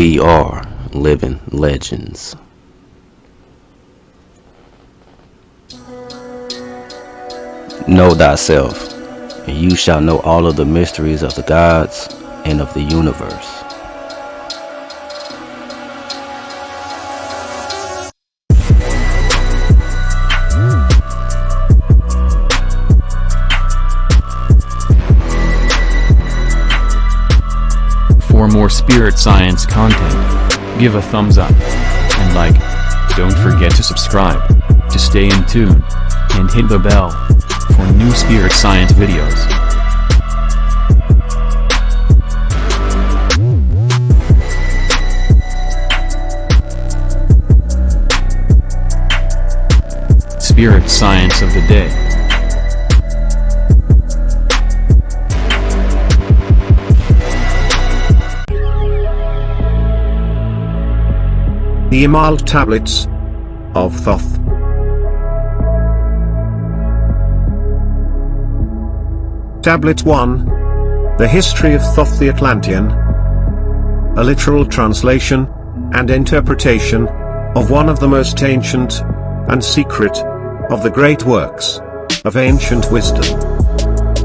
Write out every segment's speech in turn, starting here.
We are living legends. Know thyself, and you shall know all of the mysteries of the gods and of the universe. For more spirit science content, give a thumbs up and like. Don't forget to subscribe to stay in tune, and hit the bell for new spirit science videos. Spirit science of the day. The Emarld Tablets of Thoth. Tablet 1. The History of Thoth the Atlantean. A literal translation and interpretation of one of the most ancient and secret of the great works of ancient wisdom.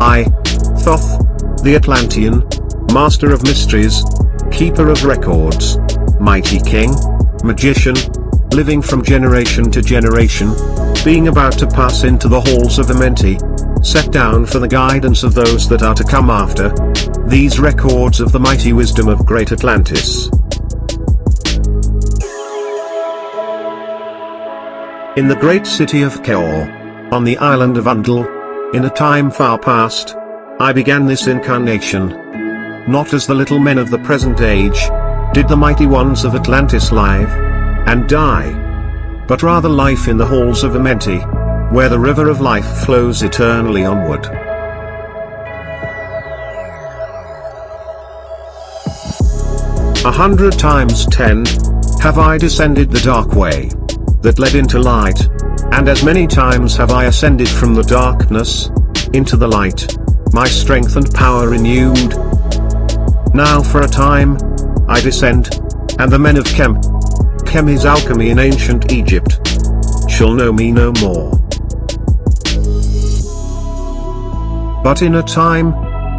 I, Thoth, the Atlantean, master of mysteries, keeper of records, mighty king, magician, living from generation to generation, being about to pass into the halls of Amenti, set down for the guidance of those that are to come after, these records of the mighty wisdom of great Atlantis. In the great city of Keor, on the island of Undle, in a time far past, I began this incarnation. Not as the little men of the present age, did the mighty ones of Atlantis live and die, but rather life in the halls of Amenti, where the river of life flows eternally onward. A 100 times 10 have I descended the dark way that led into light, and as many times have I ascended from the darkness into the light, my strength and power renewed. Now for a time I descend, and the men of Chem is alchemy in ancient Egypt, shall know me no more. But in a time,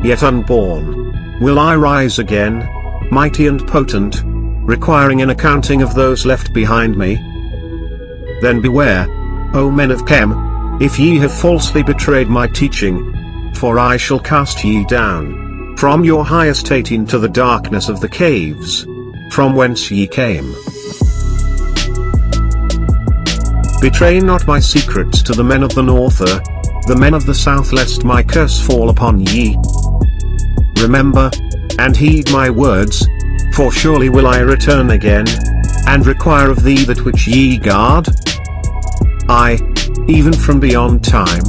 yet unborn, will I rise again, mighty and potent, requiring an accounting of those left behind me. Then beware, O men of Chem, if ye have falsely betrayed my teaching, for I shall cast ye down from your high estate into the darkness of the caves, from whence ye came. Betray not my secrets to the men of the north, the men of the south, lest my curse fall upon ye. Remember, and heed my words, for surely will I return again, and require of thee that which ye guard. I, even from beyond time,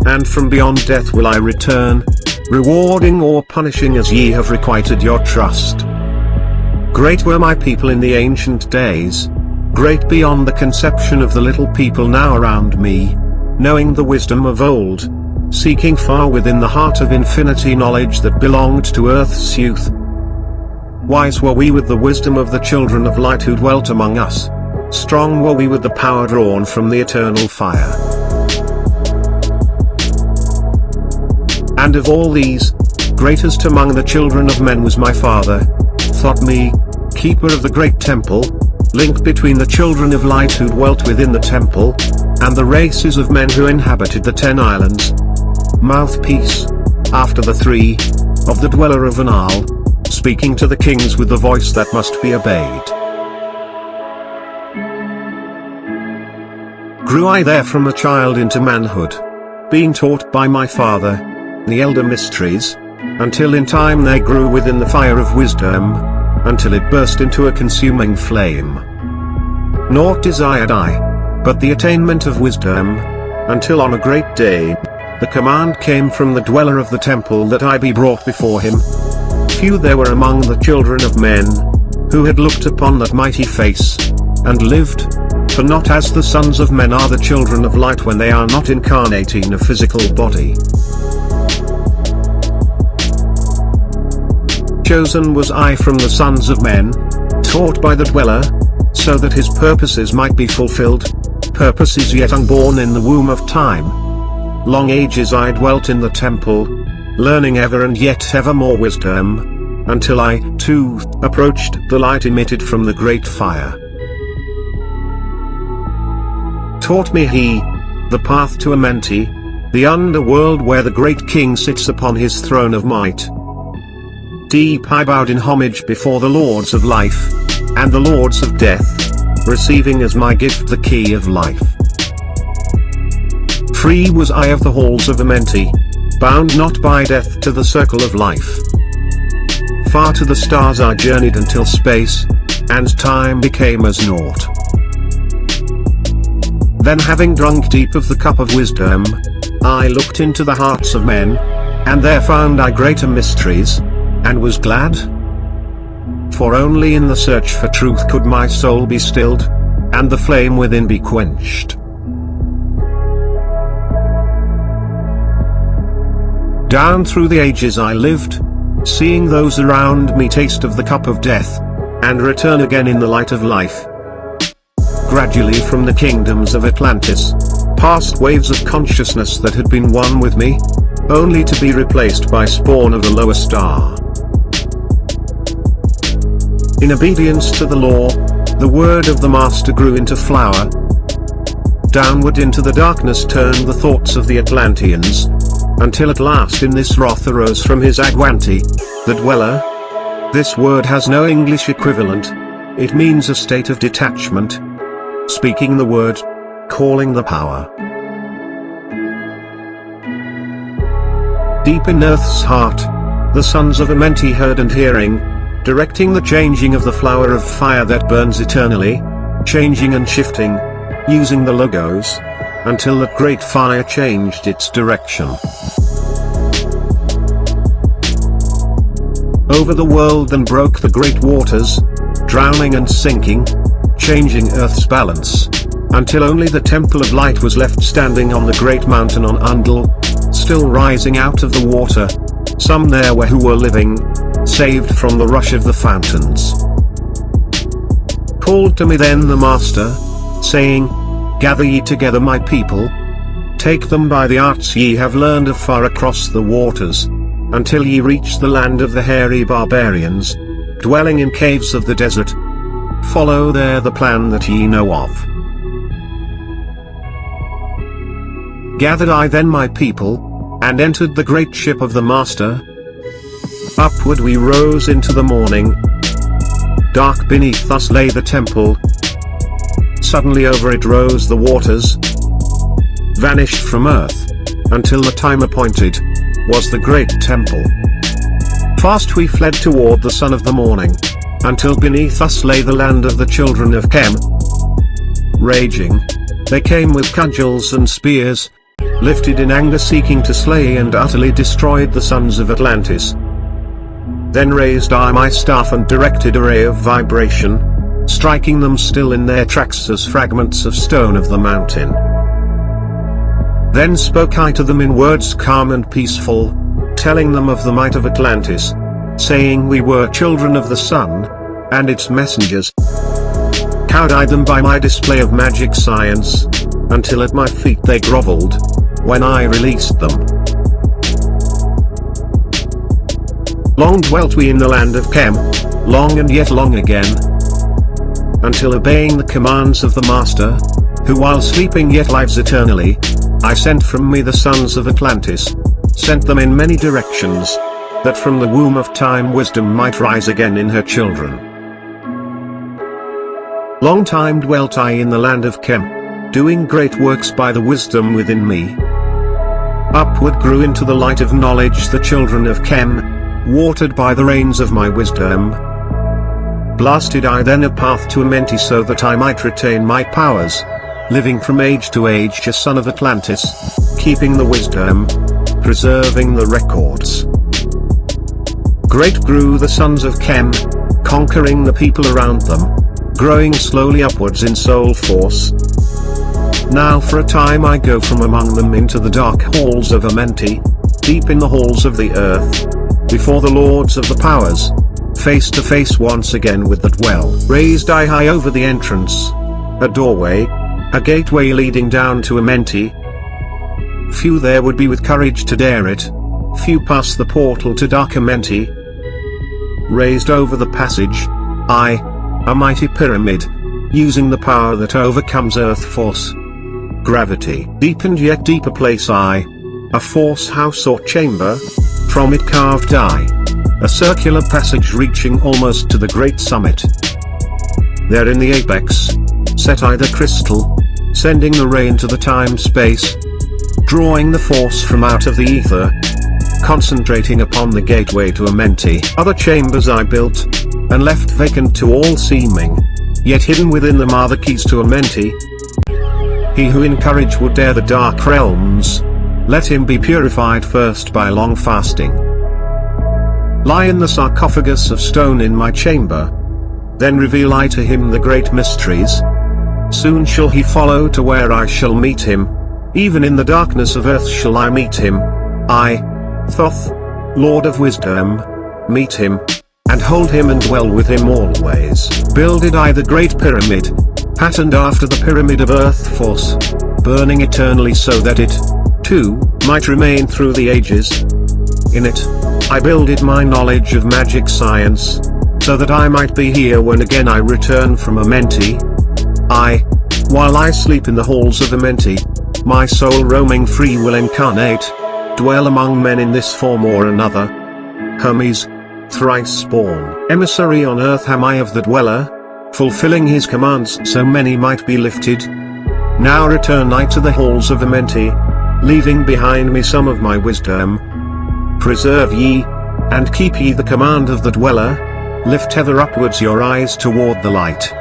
and from beyond death will I return, rewarding or punishing as ye have requited your trust. Great were my people in the ancient days, great beyond the conception of the little people now around me, knowing the wisdom of old, seeking far within the heart of infinity knowledge that belonged to earth's youth. Wise were we with the wisdom of the children of light who dwelt among us, strong were we with the power drawn from the eternal fire. And of all these, greatest among the children of men was my father, Thoth me, keeper of the great temple, link between the children of light who dwelt within the temple, and the races of men who inhabited the 10 islands. Mouthpiece, after the 3, of the dweller of Emarld, speaking to the kings with the voice that must be obeyed. Grew I there from a child into manhood, being taught by my father the elder mysteries, until in time they grew within the fire of wisdom, until it burst into a consuming flame. Naught desired I, but the attainment of wisdom, until on a great day, the command came from the dweller of the temple that I be brought before him. Few there were among the children of men, who had looked upon that mighty face, and lived, for not as the sons of men are the children of light when they are not incarnating a physical body. Chosen was I from the sons of men, taught by the Dweller, so that his purposes might be fulfilled, purposes yet unborn in the womb of time. Long ages I dwelt in the temple, learning ever and yet ever more wisdom, until I, too, approached the light emitted from the great fire. Taught me he, the path to Amenti, the underworld where the great king sits upon his throne of might. Deep I bowed in homage before the lords of life, and the lords of death, receiving as my gift the key of life. Free was I of the halls of Amenti, bound not by death to the circle of life. Far to the stars I journeyed until space and time became as naught. Then having drunk deep of the cup of wisdom, I looked into the hearts of men, and there found I greater mysteries, and was glad. For only in the search for truth could my soul be stilled, and the flame within be quenched. Down through the ages I lived, seeing those around me taste of the cup of death, and return again in the light of life. Gradually from the kingdoms of Atlantis, past waves of consciousness that had been one with me, only to be replaced by spawn of a lower star. In obedience to the law, the word of the Master grew into flower. Downward into the darkness turned the thoughts of the Atlanteans, until at last in this wrath arose from his Agwanti, the Dweller. This word has no English equivalent, it means a state of detachment. Speaking the word, calling the power. Deep in Earth's heart, the sons of Amenti heard and hearing, directing the changing of the flower of fire that burns eternally, changing and shifting, using the logos, until that great fire changed its direction. Over the world and broke the great waters, drowning and sinking, changing Earth's balance, until only the Temple of Light was left standing on the great mountain on Undle, still rising out of the water, some there were who were living, saved from the rush of the fountains. Called to me then the Master, saying, Gather ye together my people, take them by the arts ye have learned of far across the waters, until ye reach the land of the hairy barbarians, dwelling in caves of the desert. Follow there the plan that ye know of. Gathered I then my people, and entered the great ship of the Master. Upward we rose into the morning. Dark beneath us lay the temple. Suddenly over it rose the waters, vanished from earth, until the time appointed, was the great temple. Fast we fled toward the sun of the morning, until beneath us lay the land of the children of Chem. Raging, they came with cudgels and spears, lifted in anger seeking to slay and utterly destroyed the sons of Atlantis. Then raised I my staff and directed a ray of vibration, striking them still in their tracks as fragments of stone of the mountain. Then spoke I to them in words calm and peaceful, telling them of the might of Atlantis, saying we were children of the sun, and its messengers. Cowed I them by my display of magic science, until at my feet they groveled, when I released them. Long dwelt we in the land of Chem, long and yet long again, until obeying the commands of the Master, who while sleeping yet lives eternally, I sent from me the sons of Atlantis, sent them in many directions, that from the womb of time wisdom might rise again in her children. Long time dwelt I in the land of Chem, doing great works by the wisdom within me. Upward grew into the light of knowledge the children of Chem, watered by the rains of my wisdom. Blasted I then a path to Amenti so that I might retain my powers, living from age to age a son of Atlantis, keeping the wisdom, preserving the records. Great grew the sons of Chem, conquering the people around them, growing slowly upwards in soul force. Now for a time I go from among them into the dark halls of Amenti, deep in the halls of the earth, before the lords of the powers, face to face once again with that well. Raised I high over the entrance. A doorway. A gateway leading down to Amenti. Few there would be with courage to dare it. Few pass the portal to dark Amenti. Raised over the passage. I. A mighty pyramid. Using the power that overcomes earth force. Gravity. Deep and yet deeper place I. A force house or chamber. From it carved I. A circular passage reaching almost to the great summit. There in the apex. Set I the crystal. Sending the ray into the time-space. Drawing the force from out of the ether. Concentrating upon the gateway to Amenti. Other chambers I built. And left vacant to all seeming. Yet hidden within them are the keys to Amenti. He who in courage would dare the dark realms. Let him be purified first by long fasting. Lie in the sarcophagus of stone in my chamber. Then reveal I to him the great mysteries. Soon shall he follow to where I shall meet him. Even in the darkness of earth shall I meet him. I, Thoth, Lord of Wisdom, meet him, and hold him and dwell with him always. Builded I the great pyramid, patterned after the pyramid of earth force, burning eternally so that it, too, might remain through the ages. In it, I builded my knowledge of magic science, so that I might be here when again I return from Amenti. While I sleep in the halls of Amenti, my soul roaming free will incarnate, dwell among men in this form or another. Hermes, thrice born emissary on earth am I of the dweller, fulfilling his commands so many might be lifted. Now return I to the halls of Amenti, leaving behind me some of my wisdom. Preserve ye, and keep ye the command of the dweller, lift ever upwards your eyes toward the light.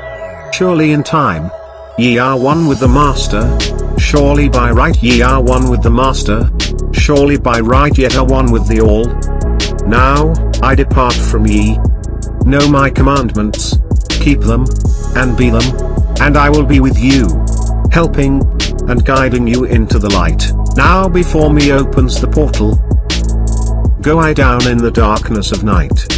Surely in time, ye are one with the Master, surely by right ye are one with the Master, surely by right yet are one with the All. Now, I depart from ye. Know my commandments, keep them, and be them, and I will be with you, helping, and guiding you into the light. Now before me opens the portal. Go I down in the darkness of night.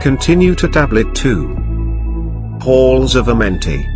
Continue to Tablet 2. Halls of Amenti.